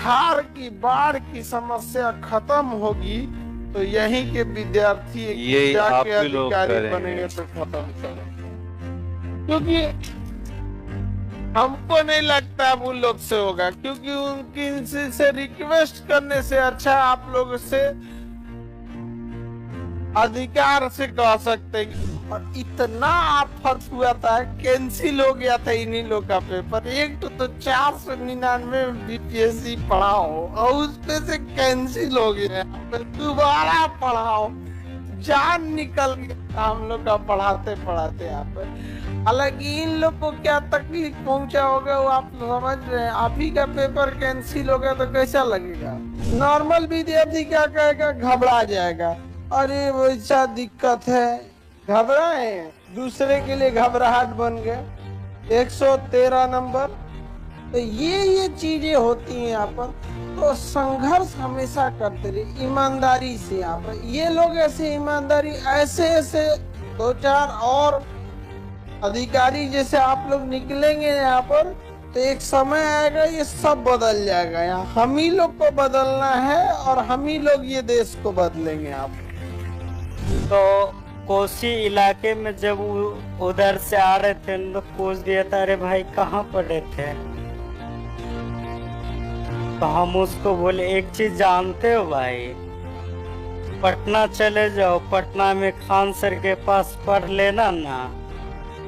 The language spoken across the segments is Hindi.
बिहार की बाढ़ की समस्या खत्म होगी तो यहीं के विद्यार्थी ये आप जाके भी लोग अधिकारी करेंगे। बनेंगे तो खत्म करेंगे। क्योंकि हमको नहीं लगता अब उन लोग से होगा, क्योंकि उनकी से रिक्वेस्ट करने से अच्छा आप लोग से अधिकार से कह सकते हैं। और इतना आफत हुआ था, कैंसिल हो गया था इन्हीं लोग का पेपर। एक तो 499 बीपीएससी पढ़ाओ और उसपे से कैंसिल हो गया, दोबारा पढ़ाओ, जान निकल गया हम लोग का पढ़ाते पढ़ाते यहाँ पे। हालांकि इन लोग को क्या तकलीफ पहुंचा होगा वो आप समझ रहे हैं। आप ही का पेपर कैंसिल हो गया तो कैसा लगेगा? नॉर्मल विद्यार्थी क्या कहेगा? घबरा जाएगा, अरे वैसा दिक्कत है, घबराए, दूसरे के लिए घबराहट बन गया। 113 नंबर, तो ये चीजें होती हैं यहाँ पर। तो संघर्ष हमेशा करते रहे ईमानदारी से। यहाँ पर ये लोग ऐसे ईमानदारी ऐसे दो चार और अधिकारी जैसे आप लोग निकलेंगे यहाँ पर तो एक समय आएगा ये सब बदल जाएगा। यहाँ हम ही लोग को बदलना है और हम ही लोग ये देश को बदलेंगे। आप तो कोसी इलाके में जब उधर से आ रहे थे तो पूछ दिया था, अरे भाई कहाँ पड़े थे? तो हम उसको बोले एक चीज जानते हो भाई, पटना चले जाओ, पटना में खान सर के पास पढ़ लेना ना,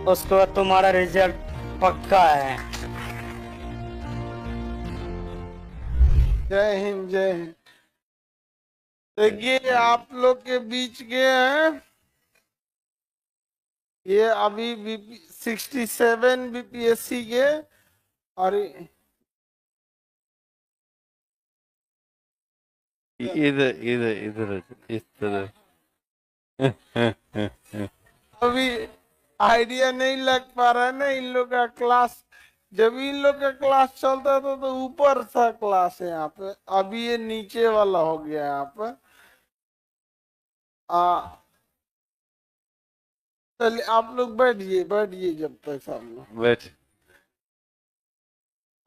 उसके बाद तुम्हारा रिजल्ट पक्का है। जय हिंद, जय हिंद। देखिए आप लोग के बीच के हैं ये अभी 67 बीपीएससी के, और इधर इधर इधर इस तरह अभी आइडिया नहीं लग पा रहा है ना इन लोग का क्लास। जब इन लोग का क्लास चलता था तो ऊपर था क्लास है यहाँ पे, अभी ये नीचे वाला हो गया यहाँ पे। चलिए आप लोग बैठिए बैठिए जब तक सब लोग बैठ।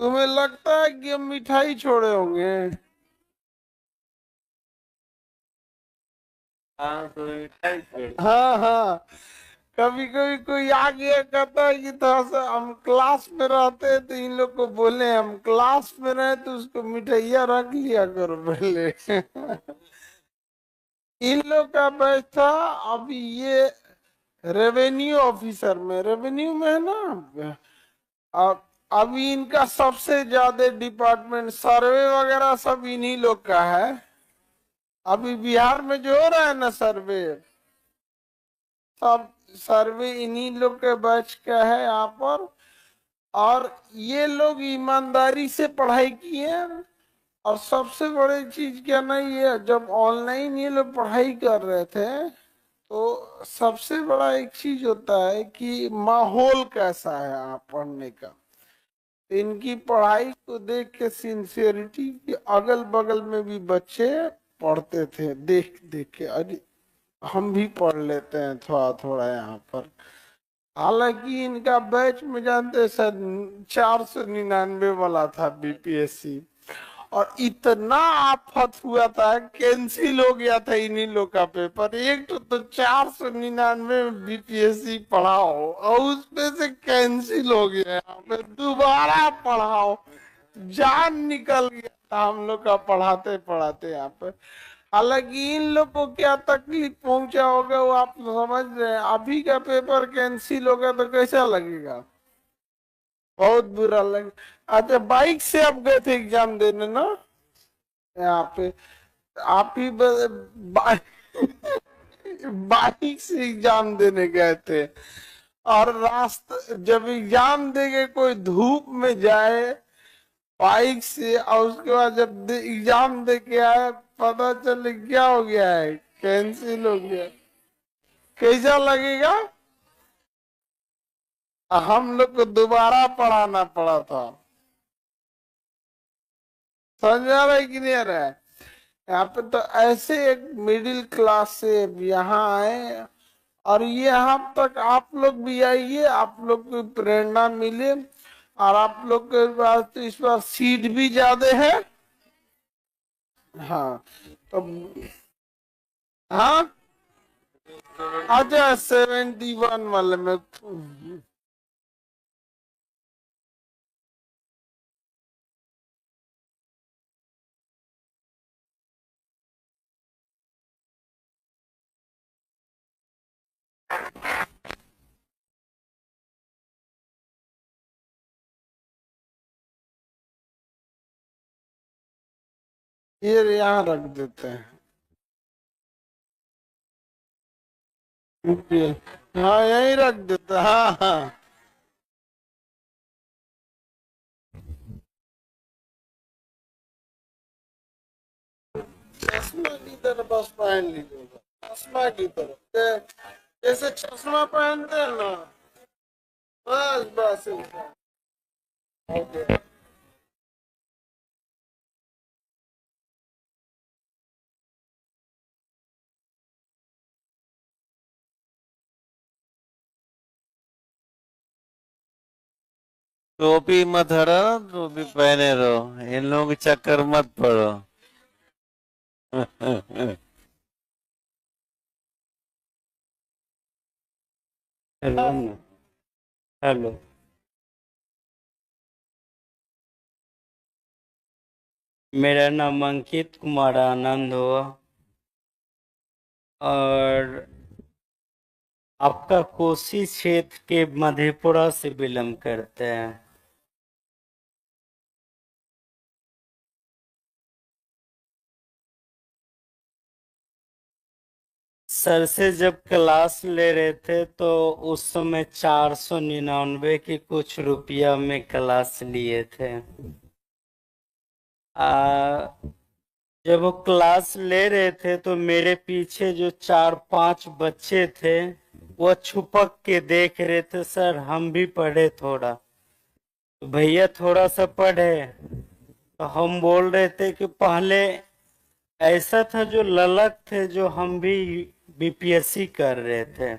तुम्हें लगता है कि हम मिठाई छोड़े होंगे? हाँ तो मिठाई छोड़। हाँ हाँ, कभी कभी कोई आ गया कहता है कि थोड़ा सा हम क्लास में रहते हैं तो इन लोग को बोले हम क्लास में रहे तो उसको मिठाइया रख लिया करो पहले। इन लोग का बैच था अभी ये रेवेन्यू ऑफिसर में, रेवेन्यू में है ना। अब अभी इनका सबसे ज्यादा डिपार्टमेंट सर्वे वगैरह सब इन्हीं लोग का है। अभी बिहार में जो हो रहा है ना सर्वे, सब सर्वे इन्हीं लोग के बैच का है यहाँ पर। और ये लोग ईमानदारी से पढ़ाई किए। और सबसे बड़ी चीज क्या ना, ये जब ऑनलाइन ये लोग पढ़ाई कर रहे थे तो सबसे बड़ा एक चीज होता है कि माहौल कैसा है आप पढ़ने का। इनकी पढ़ाई को देख के सिंसियरिटी की अगल बगल में भी बच्चे पढ़ते थे, देख देख के अरे हम भी पढ़ लेते हैं थोड़ा थोड़ा यहाँ पर। हालांकि इनका बैच में जानते सर 499 वाला था बीपीएससी, और इतना आफत हुआ था कैंसिल हो गया था इन्हीं लोग का पेपर। एक तो 499 बीपीएससी पढ़ाओ और उसपे से कैंसिल हो गया, यहाँ पे दोबारा पढ़ाओ, जान निकल गया था हम लोग का पढ़ाते पढ़ाते यहाँ पे। हालांकि इन लोग को क्या तकलीफ पहुंचा होगा वो आप समझ रहे हैं। अभी का पेपर कैंसिल होगा तो कैसा लगेगा? बहुत बुरा लगे। अच्छा बाइक से आप गए थे एग्जाम देने ना यहाँ पे? आप ही बाइक से एग्जाम देने गए थे, और रास्ता जब एग्जाम देके कोई धूप में जाए बाइक से, और उसके बाद जब एग्जाम दे के आए पता चले क्या हो गया है, कैंसिल हो गया, कैसा लगेगा? हम लोग को दोबारा पढ़ाना पड़ा था। समझ आ रहा है कि नहीं आ रहा है? यहाँ पे तो ऐसे एक मिडिल क्लास से यहाँ आए, और यहाँ तक आप लोग भी आइए, आप लोग को प्रेरणा मिले। और आप लोग के पास तो इस बार सीट भी ज्यादा है, हाँ तो हाँ अच्छा 71 वाले में ये यहाँ रख देते हैं। ये, हाँ यहीं रख देते हैं, हाँ हाँ। चश्मा की तरह बस पहन लीजिएगा, चश्मा की तरह जैसे चश्मा पहनते हैं ना, बस बस ऐसा। ओके। टोपी मत हटाना, टोपी पहने रहो, इन लोगों के चक्कर मत पड़ो। हेलो ना, हेलो। मेरा नाम अंकित कुमार आनंद हुआ, और आपका कोसी क्षेत्र के मधेपुरा से बिलोंग करते हैं। सर से जब क्लास ले रहे थे तो उस समय 499 की कुछ रुपया में क्लास लिए थे। जब वो क्लास ले रहे थे तो मेरे पीछे जो 4-5 बच्चे थे वो छुपक के देख रहे थे, सर हम भी पढ़े थोड़ा, तो भैया थोड़ा सा पढ़े। तो हम बोल रहे थे कि पहले ऐसा था जो ललक थे, जो हम भी बीपीएससी कर रहे थे।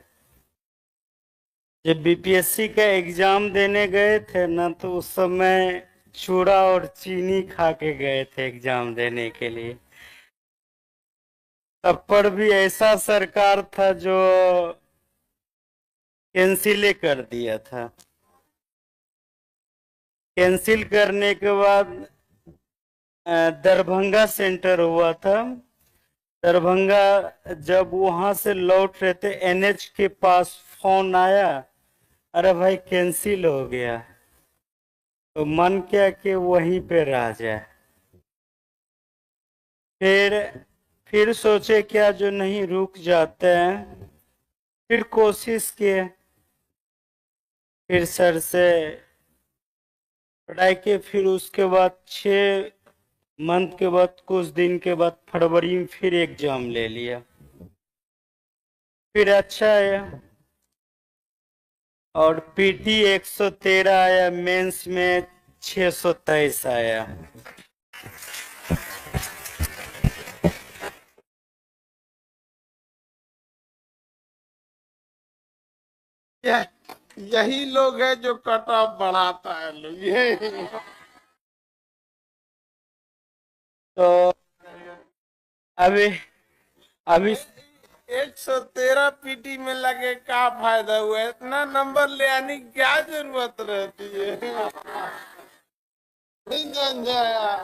जब बीपीएससी का एग्जाम देने गए थे ना, तो उस समय चूड़ा और चीनी खा के गए थे एग्जाम देने के लिए। तब पर भी ऐसा सरकार था जो कैंसिल कर दिया था। कैंसिल करने के बाद दरभंगा सेंटर हुआ था। दरभंगा जब वहां से लौट रहे थे, एनएच के पास फोन आया, अरे भाई कैंसिल हो गया। तो मन किया कि वहीं पे रह जाए। फिर सोचे क्या जो नहीं रुक जाते हैं। फिर कोशिश किए, फिर सर से पढ़ाई के, फिर उसके बाद 6 मंथ के बाद, कुछ दिन के बाद फरवरी में फिर एग्जाम ले लिया। फिर अच्छा आया, और पीटी 113 आया, मेंस में 623 आया। यह यही लोग है जो कट ऑफ बढ़ाता है लोग, ये तो अभी अभी 113 पीटी में लगे क्या फायदा हुआ, इतना नंबर ले आने की क्या जरूरत रहती है। नहीं जान जाया।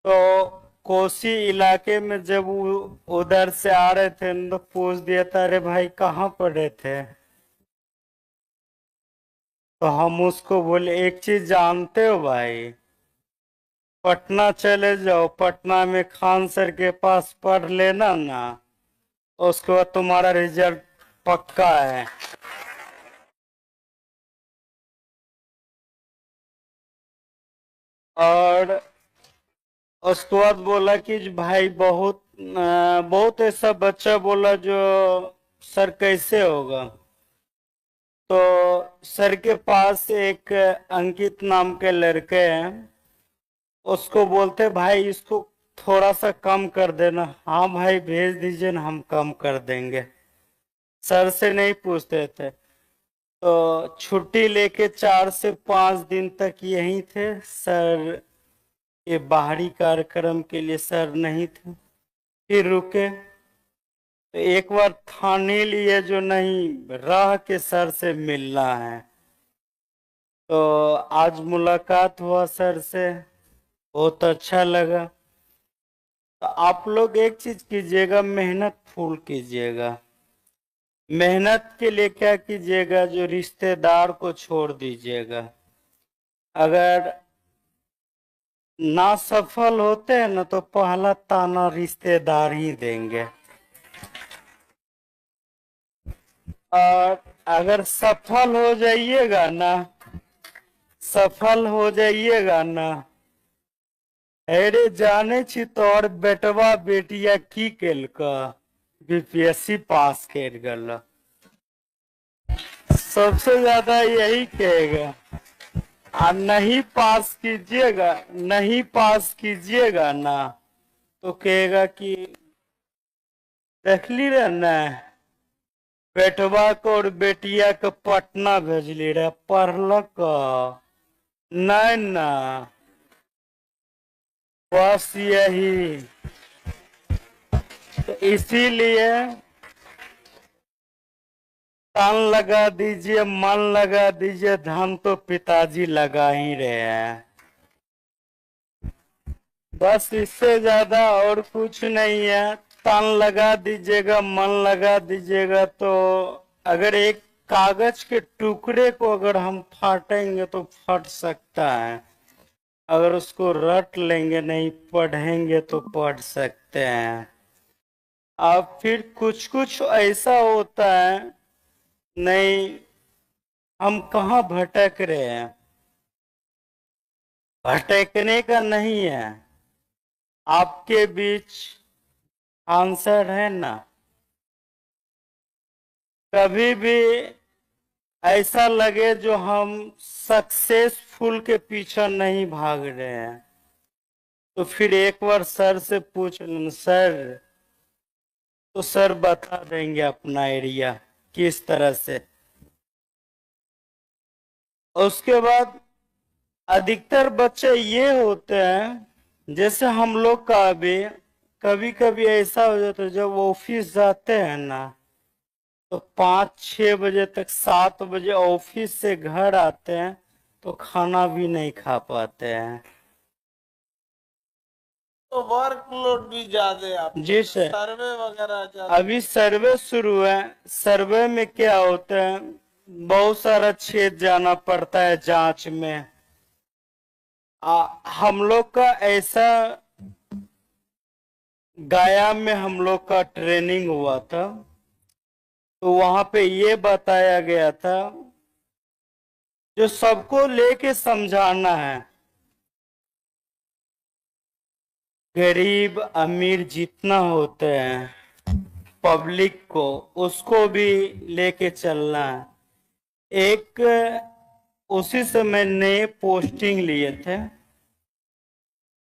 तो कोसी इलाके में जब उधर से आ रहे थे तो पूछ दिया था, अरे भाई कहाँ पढ़े थे? तो हम उसको बोले एक चीज जानते हो भाई, पटना चले जाओ, पटना में खान सर के पास पढ़ लेना ना, उसके बाद तुम्हारा रिजल्ट पक्का है। और उसके बाद बोला कि भाई बहुत ऐसा बच्चा बोला जो सर कैसे होगा। तो सर के पास एक अंकित नाम के लड़के हैं, उसको बोलते भाई इसको थोड़ा सा कम कर देना। हाँ भाई भेज दीजिए ना, हम कम कर देंगे। सर से नहीं पूछते थे। तो छुट्टी लेके 4 से 5 दिन तक यहीं थे। सर कि बाहरी कार्यक्रम के लिए सर नहीं थे, फिर रुके तो एक बार ठाने लिए जो नहीं रह के सर से मिलना है। तो आज मुलाकात हुआ सर से, बहुत अच्छा लगा। तो आप लोग एक चीज कीजिएगा, मेहनत फुल कीजिएगा। मेहनत के लिए क्या कीजिएगा, जो रिश्तेदार को छोड़ दीजिएगा। अगर ना सफल होते हैं ना तो पहला ताना रिश्तेदार ही देंगे, और अगर सफल हो जाइएगा ना, सफल हो जाइएगा ना, अरे जाने छी तोर बेटवा बेटिया की केलका, बीपीएससी पास कर गल, सबसे ज्यादा यही कहेगा। और नहीं पास कीजिएगा, नहीं पास कीजिएगा ना तो कहेगा कि देखली रे न बेटवा को और बेटिया को पटना भेजली रे, पढ़लक नहीं ना, बस यही। तो इसीलिए तन लगा दीजिए, मन लगा दीजिए, धन तो पिताजी लगा ही रहे हैं। बस इससे ज्यादा और कुछ नहीं है। तन लगा दीजिएगा, मन लगा दीजिएगा। तो अगर एक कागज के टुकड़े को अगर हम फाटेंगे तो फट सकता है, अगर उसको रट लेंगे, नहीं पढ़ेंगे तो पढ़ सकते हैं। अब फिर कुछ कुछ ऐसा होता है, नहीं हम कहाँ भटक रहे हैं, भटकने का नहीं है, आपके बीच आंसर है ना। कभी भी ऐसा लगे जो हम सक्सेसफुल के पीछे नहीं भाग रहे हैं, तो फिर एक बार सर से पूछ लें, सर, तो सर बता देंगे अपना एरिया किस तरह से। उसके बाद अधिकतर बच्चे ये होते हैं, जैसे हम लोग का भी कभी कभी ऐसा हो जाता है, जब ऑफिस जाते हैं ना तो 5-6 बजे तक, 7 बजे ऑफिस से घर आते हैं तो खाना भी नहीं खा पाते हैं। तो वर्कलोड भी ज्यादा आप जी सर, सर्वे वगैरह ज्यादा। अभी सर्वे शुरू है। सर्वे में क्या होता है, बहुत सारा क्षेत्र जाना पड़ता है जांच में। हम लोग का ऐसा, गया में हम लोग का ट्रेनिंग हुआ था, तो वहां पे ये बताया गया था, जो सबको लेके समझाना है, गरीब अमीर जितना होते हैं, पब्लिक को, उसको भी लेके चलना है। एक उसी समय नए पोस्टिंग लिए थे,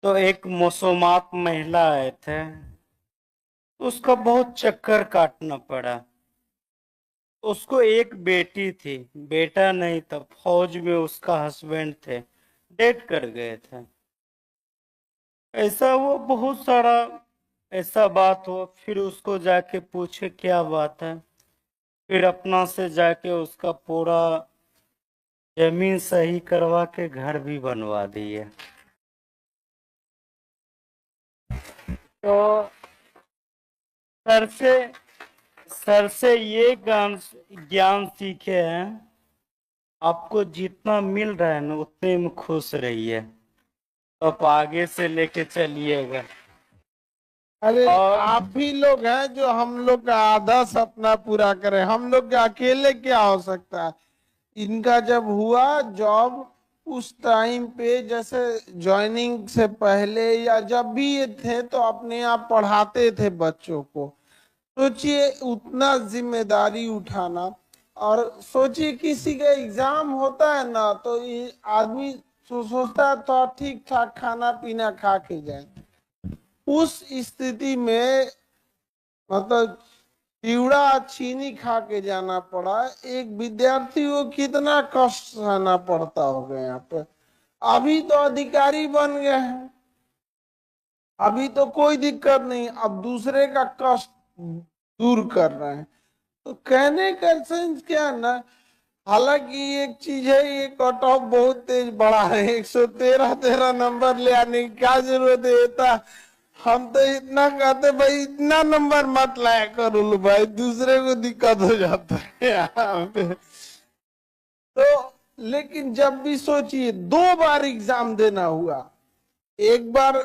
तो एक मुसलमान महिला आए थे, उसका बहुत चक्कर काटना पड़ा। उसको एक बेटी थी, बेटा नहीं था। फौज में उसका हस्बैंड थे, डेथ कर गए थे। ऐसा वो बहुत सारा ऐसा बात हो। फिर उसको जाके पूछे क्या बात है, फिर अपना से जाके उसका पूरा जमीन सही करवा के घर भी बनवा दिए। तो सर से ये ज्ञान सीखे हैं, आपको जितना मिल रहा है ना उतने में खुश रहिए, तो आप आगे से लेके चलिएगा। अरे आप ही लोग हैं जो हम लोग का आधा सपना पूरा करें। हम लोग के अकेले क्या हो सकता है। इनका जब हुआ जॉब, उस टाइम पे जैसे ज्वाइनिंग से पहले या जब भी ये थे तो अपने आप पढ़ाते थे बच्चों को। सोचिए उतना जिम्मेदारी उठाना, और सोचिए किसी का एग्जाम होता है ना तो ये आदमी सोचता है तो ठीक ठाक खाना पीना खा के जाए। उस स्थिति में मतलब चिवड़ा चीनी खा के जाना पड़ा। एक विद्यार्थी को कितना कष्ट सहना पड़ता होगा यहाँ पे। अभी तो अधिकारी बन गए हैं, अभी तो कोई दिक्कत नहीं, अब दूसरे का कष्ट दूर कर रहे हैं। तो कहने का सेंस क्या है ना, हालांकि एक चीज है, ये कट ऑफ बहुत तेज बढ़ा है, 113 नंबर ले आने की क्या जरूरत है, ये था हम तो इतना कहते भाई इतना नंबर मत लाया करो लो भाई, दूसरे को दिक्कत हो जाता है यहाँ पे। तो लेकिन जब भी सोचिए, 2 बार एग्जाम देना हुआ, एक बार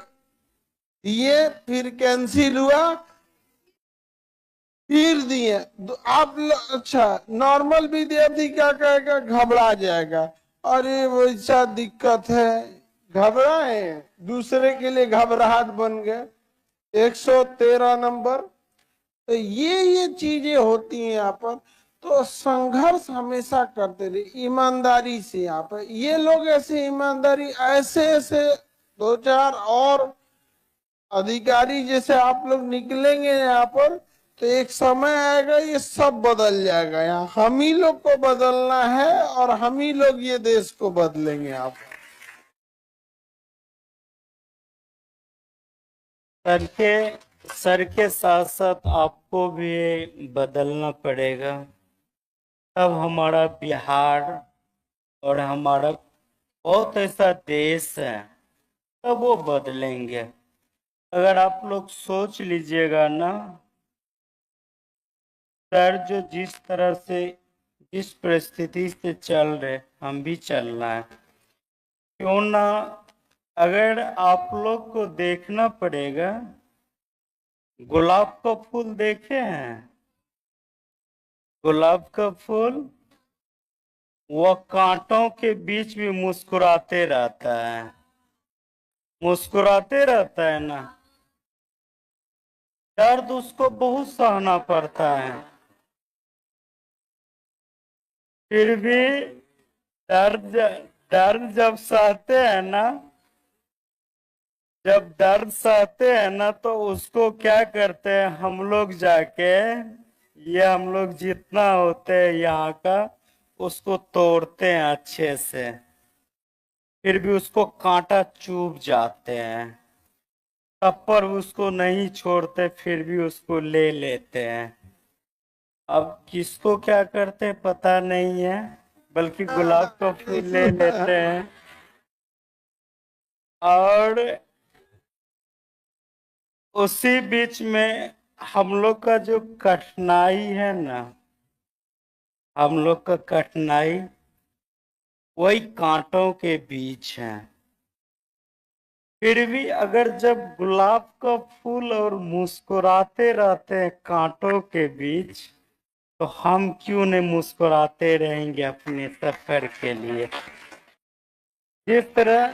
दिए फिर कैंसिल हुआ, फिर दिए। अच्छा, नॉर्मल विद्यार्थी क्या कहेगा, घबरा जाएगा, अरे वैसा दिक्कत है, घबराए, दूसरे के लिए घबराहट बन गए। 113 नंबर। तो ये चीजें होती हैं यहाँ पर। तो संघर्ष हमेशा करते रहे ईमानदारी से। यहाँ पर ये लोग ऐसे ईमानदारी, ऐसे ऐसे 2-4 और अधिकारी जैसे आप लोग निकलेंगे यहाँ पर, तो एक समय आएगा ये सब बदल जाएगा। यहाँ हम ही लोग को बदलना है और हम ही लोग ये देश को बदलेंगे। आप सर के साथ साथ आपको भी बदलना पड़ेगा, तब हमारा बिहार और हमारा बहुत ऐसा देश है, तब वो बदलेंगे। अगर आप लोग सोच लीजिएगा ना, सर जो जिस तरह से जिस परिस्थिति से चल रहे, हम भी चलना है, क्यों ना। अगर आप लोग को देखना पड़ेगा, गुलाब का फूल देखे हैं? गुलाब का फूल वह कांटों के बीच भी मुस्कुराते रहता है, मुस्कुराते रहता है ना। दर्द उसको बहुत सहना पड़ता है, फिर भी दर्द दर्द जब सहते हैं ना, जब दर्द सहते हैं ना, तो उसको क्या करते हैं हम लोग जाके, ये हम लोग जितना होते हैं यहाँ का, उसको तोड़ते हैं अच्छे से, फिर भी उसको कांटा चुभ जाते हैं, तब पर उसको नहीं छोड़ते, फिर भी उसको ले लेते हैं। अब किसको क्या करते हैं पता नहीं है, बल्कि गुलाब का फूल ले लेते हैं। और उसी बीच में हम लोग का जो कठिनाई है ना, हम लोग का कठिनाई वही कांटों के बीच है। फिर भी अगर जब गुलाब का फूल और मुस्कुराते रहते हैं कांटों के बीच, तो हम क्यों नहीं मुस्कुराते रहेंगे अपने सफर के लिए। जिस तरह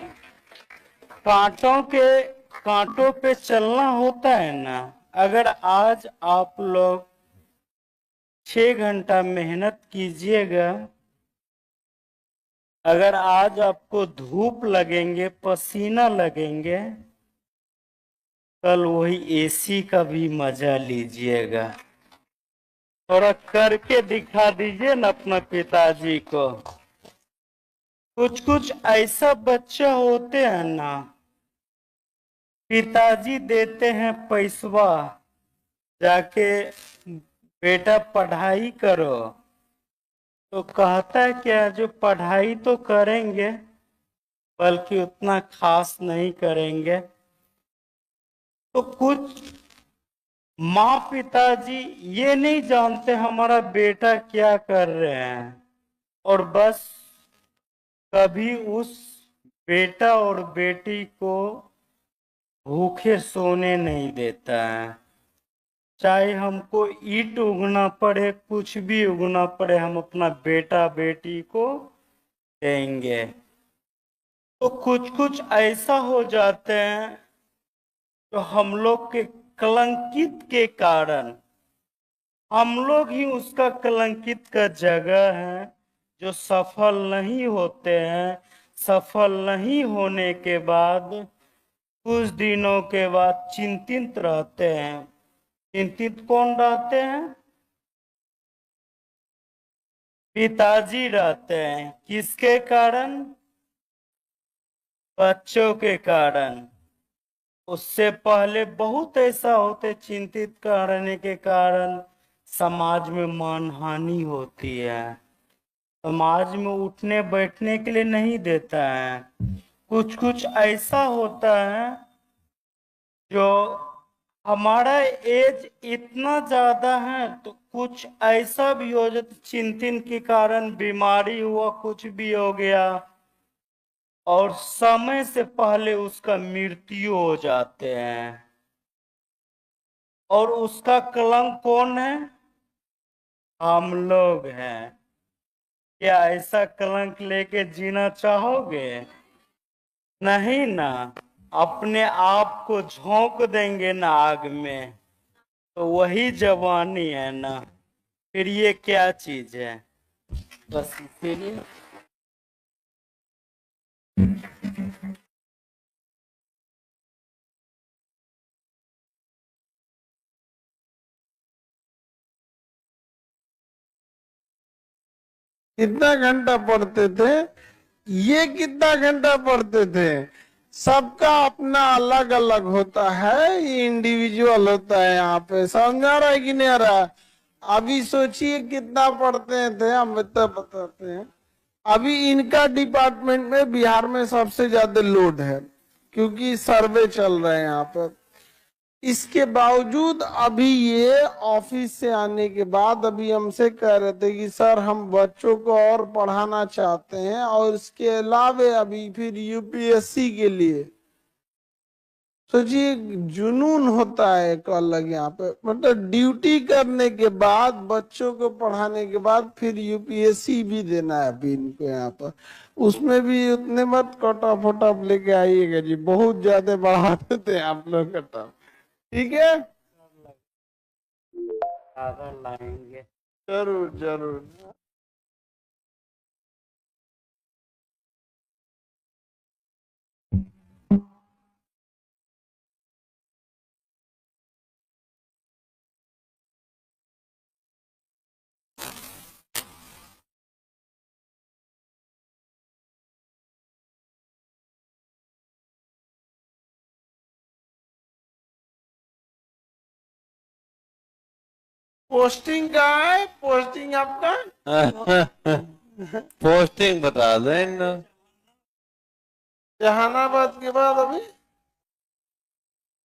कांटों पे चलना होता है ना, अगर आज आप लोग 6 घंटा मेहनत कीजिएगा, अगर आज आपको धूप लगेंगे, पसीना लगेंगे, कल वही एसी का भी मजा लीजिएगा। थोड़ा करके दिखा दीजिए ना अपना पिताजी को। कुछ कुछ ऐसा बच्चा होते हैं ना, पिताजी देते हैं पैसवा, जाके बेटा पढ़ाई करो, तो कहता है क्या, जो पढ़ाई तो करेंगे बल्कि उतना खास नहीं करेंगे। तो कुछ माँ पिताजी ये नहीं जानते हमारा बेटा क्या कर रहे हैं, और बस कभी उस बेटा और बेटी को भूखे सोने नहीं देता है। चाहे हमको ईंट उगना पड़े, कुछ भी उगना पड़े, हम अपना बेटा बेटी को देंगे। तो कुछ कुछ ऐसा हो जाते हैं, तो हम लोग के कलंकित के कारण, हम लोग ही उसका कलंकित का जगह है, जो सफल नहीं होते हैं। सफल नहीं होने के बाद कुछ दिनों के बाद चिंतित रहते हैं। चिंतित कौन रहते हैं? पिताजी रहते हैं। किसके कारण? बच्चों के कारण। उससे पहले बहुत ऐसा होते, चिंतित करने के कारण समाज में मानहानि होती है, समाज में उठने बैठने के लिए नहीं देता है। कुछ कुछ ऐसा होता है जो हमारा एज इतना ज्यादा है, तो कुछ ऐसा भी हो जाता, चिंतन के कारण बीमारी हुआ, कुछ भी हो गया और समय से पहले उसका मृत्यु हो जाते हैं। और उसका कलंक कौन है? हम लोग हैं। क्या ऐसा कलंक लेके जीना चाहोगे? नहीं ना। अपने आप को झोंक देंगे ना आग में, तो वही जवानी है ना। फिर ये क्या चीज है? बस इसीलिए कितना घंटा पढ़ते थे? ये कितना घंटा पढ़ते थे? सबका अपना अलग अलग होता है, ये इंडिविजुअल होता है। यहाँ पे समझ आ रहा है कि नहीं आ रहा? अभी सोचिए कितना पढ़ते थे, हम इतना बताते हैं। अभी इनका डिपार्टमेंट में बिहार में सबसे ज्यादा लोड है, क्योंकि सर्वे चल रहे हैं यहाँ पर। इसके बावजूद अभी ये ऑफिस से आने के बाद अभी हमसे कह रहे थे कि सर हम बच्चों को और पढ़ाना चाहते हैं, और इसके अलावे अभी फिर यूपीएससी के लिए। सोचिए जुनून होता है एक अलग यहाँ पे, मतलब ड्यूटी करने के बाद, बच्चों को पढ़ाने के बाद फिर यूपीएससी भी देना है अभी इनको यहाँ पर। उसमें भी उतने मत कट ऑफ वट ऑफ लेके आइएगा जी, बहुत ज्यादा बढ़ा देते हैं आप लोग कट ऑफ। ठीक है, ज्यादा लाएंगे। जरूर जरूर। पोस्टिंग कहाँ है? पोस्टिंग आपका पोस्टिंग बता दो इन लोग। जहानाबाद के बाद अभी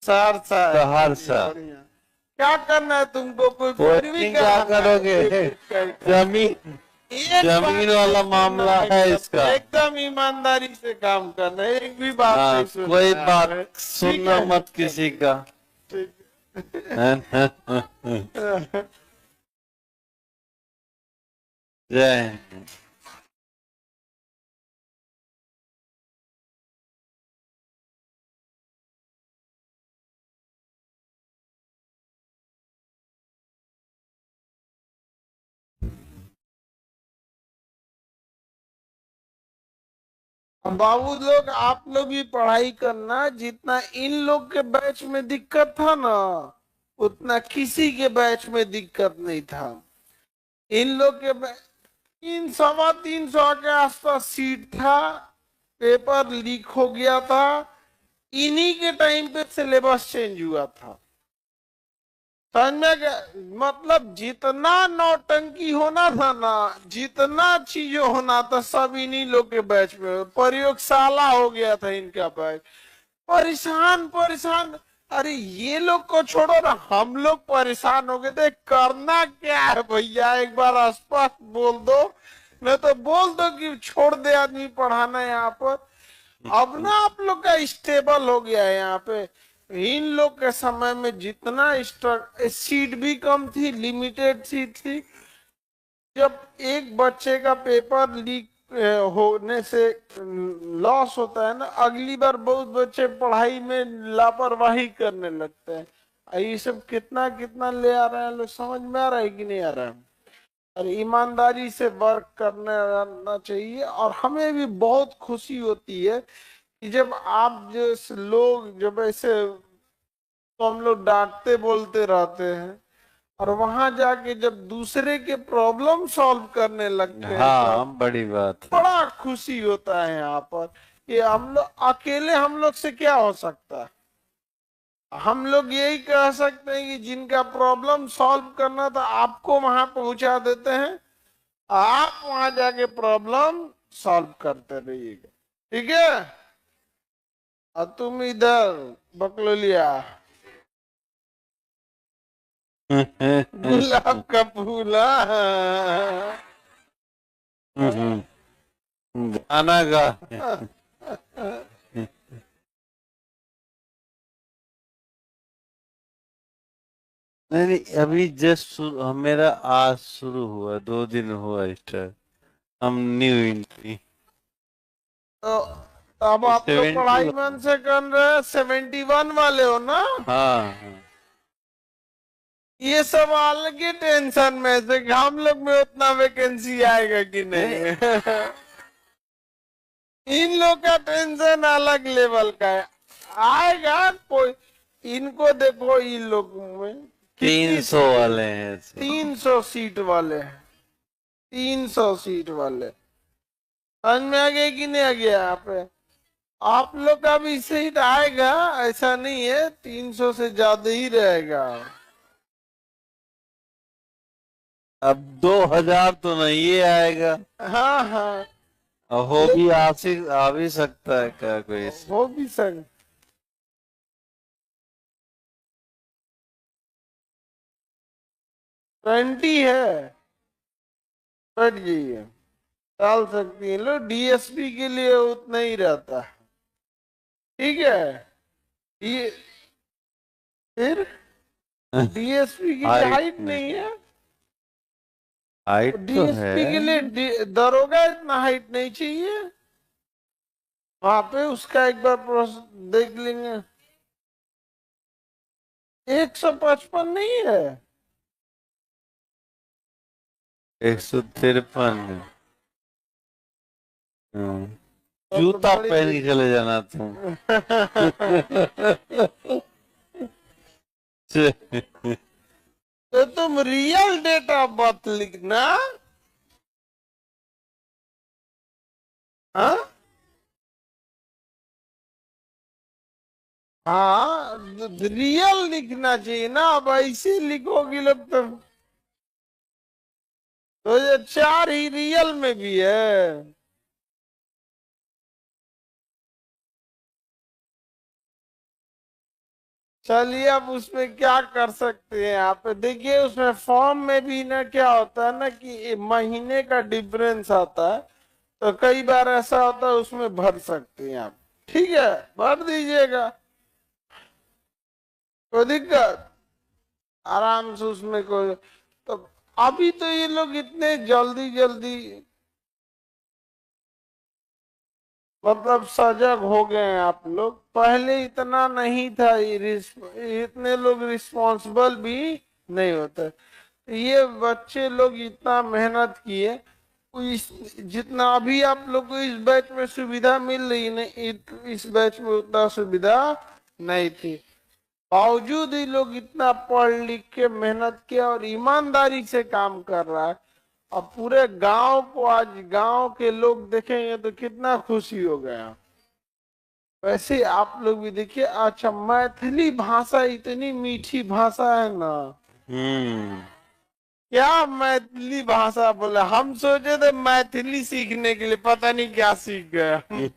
सहरसा है। सहरसा। बढ़िया। क्या करना है तुमको? कोई पैरवी पोस्टिंग क्या कराना है? करोगे? जमीन एक जमीन बात वाला नहीं मामला सुनना है इसका। एकदम ईमानदारी से काम करना है, एक भी बात हाँ, नहीं सुनना कोई है। बात ठीक सुनना है? मत किसी का। ठीक जय हिंद। बाबू लोग, आप लोग भी पढ़ाई करना। जितना इन लोग के बैच में दिक्कत था ना, उतना किसी के बैच में दिक्कत नहीं था। इन लोग के 300 के आसपास सीट था, पेपर लीक हो गया था। इन्हीं के टाइम पे सिलेबस चेंज हुआ था। समझ में गया? मतलब जितना नौटंकी होना था ना, जितना चीजें होना था, सब इन्हीं लोग के बैच में। प्रयोगशाला हो गया था इनका बैच। परेशान परेशान। अरे ये लोग को छोड़ो ना, हम लोग परेशान हो गए थे। करना क्या है भैया, एक बार स्पष्ट बोल दो, नहीं तो बोल दो कि छोड़ दे आदमी पढ़ाना यहाँ पर। अब ना आप लोग का स्टेबल हो गया है यहाँ पे। इन लोग के समय में जितना सीट भी कम थी, लिमिटेड सीट थी। जब एक बच्चे का पेपर लीक होने से लॉस होता है ना, अगली बार बहुत बच्चे पढ़ाई में लापरवाही करने लगते हैं। ये सब कितना कितना ले आ रहे हैं लोग, समझ में आ रहा है कि नहीं आ रहा है? और ईमानदारी से वर्क करना चाहिए। और हमें भी बहुत खुशी होती है कि जब आप जैसे लोग, जब ऐसे, तो हम लोग डांटते बोलते रहते हैं, और वहां जाके जब दूसरे के प्रॉब्लम सॉल्व करने लगते हैं, हाँ, बड़ी बात है। बड़ा खुशी होता है यहाँ पर। कि हम लोग अकेले, हम लोग से क्या हो सकता है? हम लोग यही कह सकते हैं कि जिनका प्रॉब्लम सॉल्व करना था आपको वहां पहुंचा देते हैं, आप वहां जाके प्रॉब्लम सॉल्व करते रहिएगा, ठीक है। और तुम इधर बकलोलिया गुलाब का फूल, हाँ। गाना गा। नहीं नहीं, अभी जस्ट मेरा आज शुरू हुआ, 2 दिन हुआ स्टार्ट। हम न्यू एंट्री। तो अब आप लोग 70 पढ़ाई मन से कर रहे हैं, 71 वाले हो ना। हाँ हाँ। ये सब अलग टेंशन में से कि हम लोग में उतना वैकेंसी आएगा कि नहीं। इन लोग का टेंशन अलग लेवल का है, आएगा कोई। इनको देखो, इन लोगों में 300 वाले हैं। 300 सीट वाले हैं, 300 सीट वाले। समझ में आ गया कि नहीं आ गया? आप लोग का भी सीट आएगा, ऐसा नहीं है, 300 से ज्यादा ही रहेगा। अब 2000 तो नहीं आएगा। हाँ हाँ, हो भी आ भी सकता है क्या कोई? हो भी सकता। 20 है, बैठ जाइए, डाल सकती है। लो, डीएसपी के लिए उतना ही रहता है, ठीक है। ये फिर डीएसपी के लिए हाइट नहीं है, हाइट तो डीएसपी के है। लिए दरोगा इतना हाइट नहीं चाहिए। वहां पे उसका एक बार प्रोसेस देख लेंगे। 155 नहीं है, 153। जूता पहन के चले जाना तुम। तो तुम रियल डेट ऑफ बर्थ लिखना। हाँ हाँ, रियल लिखना चाहिए ना। अब ऐसे लिखोगी लोग तो ये 4 ही रियल में भी है। चलिए, अब उसमें क्या कर सकते हैं आप? देखिए, उसमें फॉर्म में भी ना क्या होता है ना कि महीने का डिफरेंस आता है, तो कई बार ऐसा होता है, उसमें भर सकते हैं आप। ठीक है, भर दीजिएगा, कोई दिक्कत, आराम से उसमें कोई। तो अभी तो ये लोग इतने जल्दी जल्दी मतलब सजग हो गए हैं आप लोग, पहले इतना नहीं था। इतने लोग रिस्पॉन्सिबल भी नहीं होते। ये बच्चे लोग इतना मेहनत किए, इस जितना अभी आप लोग को इस बैच में सुविधा मिल रही है, इस बैच में उतना सुविधा नहीं थी। बावजूद ही लोग इतना पढ़ लिख के मेहनत किया और ईमानदारी से काम कर रहा है। और पूरे गांव को, आज गांव के लोग देखेंगे तो कितना खुशी हो गया। वैसे आप लोग भी देखिए। अच्छा, मैथिली भाषा इतनी मीठी भाषा है ना। क्या मैथिली भाषा बोले, हम सोचे थे मैथिली सीखने के लिए, पता नहीं क्या सीख गए।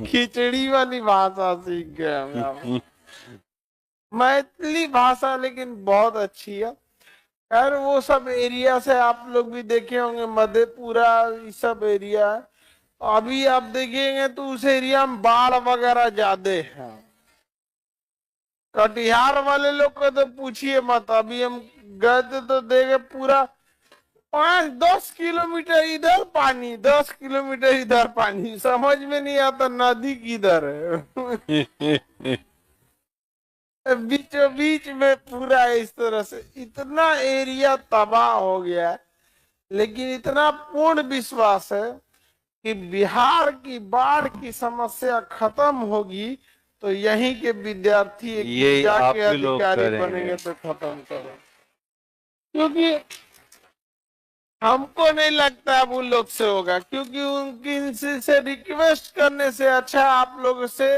खिचड़ी वाली भाषा सीख गए। मैथिली भाषा लेकिन बहुत अच्छी है। खैर, वो सब एरिया से आप लोग भी देखे होंगे, मधेपुरा, ये सब एरिया है। अभी आप देखेंगे तो उस एरिया में बाढ़ वगैरह ज्यादा है। कटिहार वाले लोग को तो पूछिए मत। अभी हम गए थे तो देखे पूरा 5-10 किलोमीटर इधर पानी, 10 किलोमीटर इधर पानी, समझ में नहीं आता नदी किधर है। बीचों बीच में पूरा इस तरह से इतना एरिया तबाह हो गया है। लेकिन इतना पूर्ण विश्वास है कि बिहार की बाढ़ की समस्या खत्म होगी तो यहीं के विद्यार्थी ये जाके आप ही लोग अधिकारी करेंगे। बनेंगे तो खत्म करें। क्योंकि हमको नहीं लगता अब उन लोग से होगा, क्योंकि उनकी से रिक्वेस्ट करने से अच्छा आप लोग से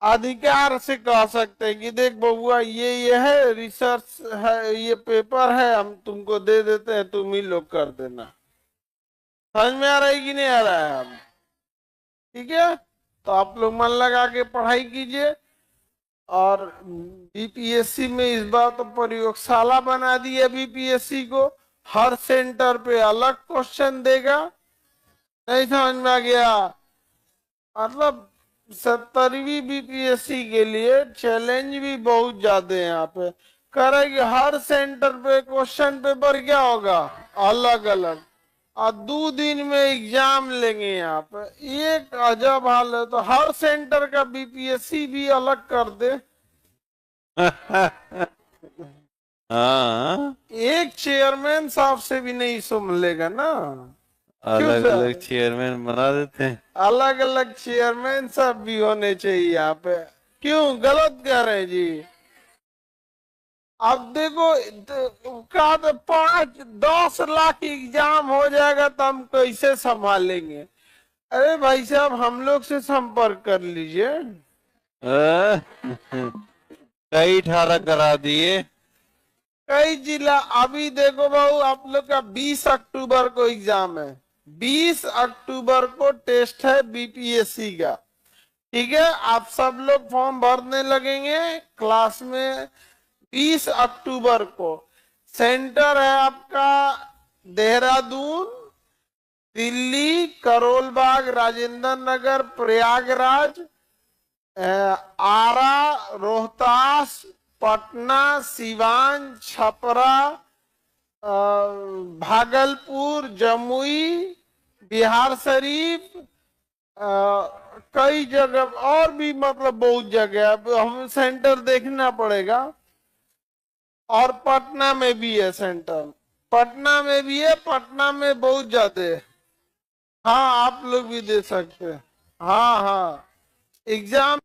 अधिकार से कह सकते हैं कि देख बबुआ ये है रिसर्च है, ये पेपर है, हम तुमको दे देते हैं, तुम ही लोग कर देना। समझ में आ रहा है कि नहीं आ रहा है? हम ठीक है, तो आप लोग मन लगा के पढ़ाई कीजिए। और बीपीएससी में इस बार तो प्रयोगशाला बना दी है बीपीएससी को, हर सेंटर पे अलग क्वेश्चन देगा। नहीं समझ में आ गया? मतलब 70वीं बीपीएससी के लिए चैलेंज भी बहुत ज्यादा है यहाँ पे। करेगी हर सेंटर पे क्वेश्चन पेपर क्या होगा, अलग अलग, और 2 दिन में एग्जाम लेंगे यहाँ पे। एक अजब हाल है, तो हर सेंटर का बीपीएससी भी अलग कर दे। हाँ, एक चेयरमैन साहब से भी नहीं संभलेगा ना। अलग सर? अलग चेयरमैन बना देते हैं। अलग अलग चेयरमैन सब भी होने चाहिए यहाँ पे। क्यों गलत कह रहे हैं जी? अब देखो का तो 5-10 लाख एग्जाम हो जाएगा तो हम कैसे संभालेंगे? अरे भाई साहब हम लोग से संपर्क कर लीजिए। कई 18 करा दिए। कई जिला, अभी देखो बाबू आप लोग का 20 अक्टूबर को एग्जाम है, 20 अक्टूबर को टेस्ट है बीपीएससी का। ठीक है, आप सब लोग फॉर्म भरने लगेंगे क्लास में। 20 अक्टूबर को सेंटर है आपका देहरादून, दिल्ली, करोल बाग, राजेंद्र नगर, प्रयागराज, आरा, रोहतास, पटना, सिवान, छपरा, भागलपुर, जमुई, बिहार शरीफ, कई जगह और भी, मतलब बहुत जगह। अब हमें सेंटर देखना पड़ेगा। और पटना में भी है सेंटर, पटना में भी है, पटना में बहुत ज्यादा है। हाँ आप लोग भी दे सकते हैं। हाँ हाँ, एग्जाम